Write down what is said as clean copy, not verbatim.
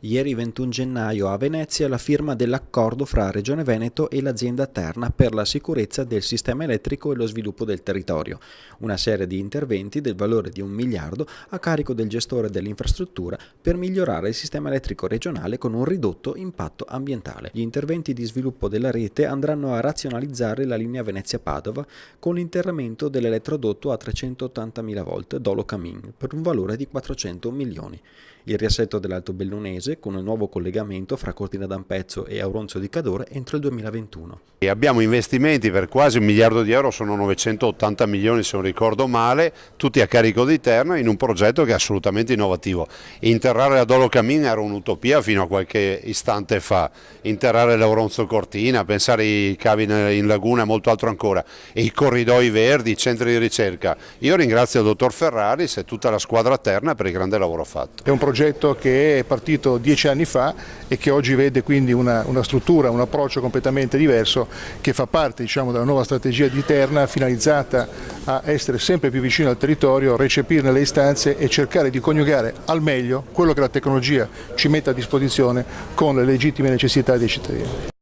Ieri 21 gennaio a Venezia la firma dell'accordo fra Regione Veneto e l'azienda Terna per la sicurezza del sistema elettrico e lo sviluppo del territorio. Una serie di interventi del valore di 1 miliardo a carico del gestore dell'infrastruttura per migliorare il sistema elettrico regionale con un ridotto impatto ambientale. Gli interventi di sviluppo della rete andranno a razionalizzare la linea Venezia-Padova con l'interramento dell'elettrodotto a 380.000 volt Dolo-Camin per un valore di 400 milioni. Il riassetto dell'Alto Bellunese con un nuovo collegamento fra Cortina d'Ampezzo e Auronzo di Cadore entro il 2021. E abbiamo investimenti per quasi 1 miliardo di euro, sono 980 milioni se non ricordo male, tutti a carico di Terna in un progetto che è assolutamente innovativo. Interrare la Dolo Camin era un'utopia fino a qualche istante fa, interrare l'Auronzo Cortina, pensare ai cavi in laguna e molto altro ancora, e i corridoi verdi, i centri di ricerca. Io ringrazio il dottor Ferraris e tutta la squadra Terna per il grande lavoro fatto. È un progetto che è partito 10 anni fa e che oggi vede quindi una struttura, un approccio completamente diverso che fa parte, diciamo, della nuova strategia di Terna finalizzata a essere sempre più vicino al territorio, recepirne le istanze e cercare di coniugare al meglio quello che la tecnologia ci mette a disposizione con le legittime necessità dei cittadini.